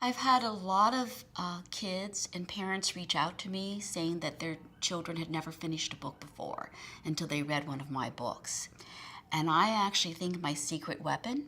I've had a lot of kids and parents reach out to me saying that their children had never finished a book before until they read one of my books. And I actually think my secret weapon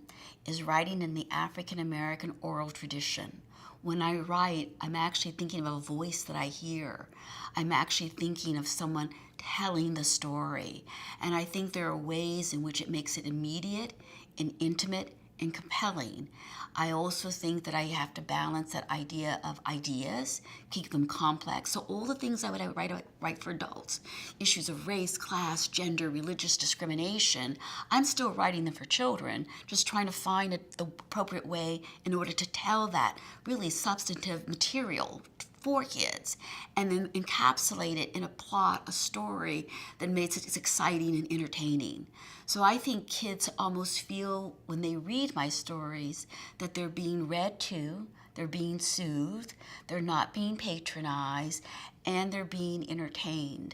is writing in the African American oral tradition. When I write, I'm actually thinking of a voice that I hear. I'm actually thinking of someone telling the story. And I think there are ways in which it makes it immediate and intimate and compelling. I also think that I have to balance that idea of ideas, keep them complex. So all the things I would write for adults, issues of race, class, gender, religious discrimination, I'm still writing them for children, just trying to find the appropriate way in order to tell that really substantive material for kids and then encapsulate it in a plot, a story that makes it exciting and entertaining. So I think kids almost feel when they read my stories that they're being read to, they're being soothed, they're not being patronized, and they're being entertained,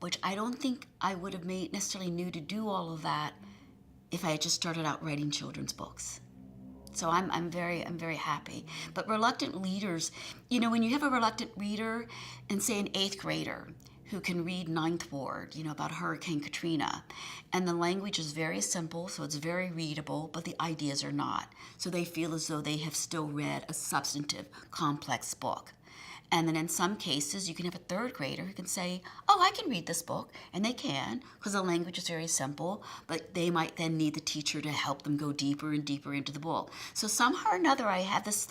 which I don't think I would have made necessarily knew to do all of that if I had just started out writing children's books. So I'm very happy. But reluctant readers, when you have a reluctant reader and say an eighth grader who can read Ninth Ward, about Hurricane Katrina, and the language is very simple, so it's very readable, but the ideas are not. So they feel as though they have still read a substantive, complex book. And then in some cases, you can have a third grader who can say, "Oh, I can read this book." And they can, because the language is very simple, but they might then need the teacher to help them go deeper and deeper into the book. So somehow or another, I have this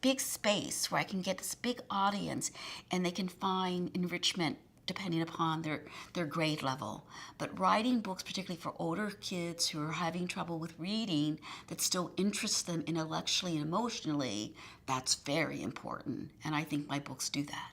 big space where I can get this big audience and they can find enrichment depending upon their grade level. But writing books, particularly for older kids who are having trouble with reading, that still interests them intellectually and emotionally, that's very important. And I think my books do that.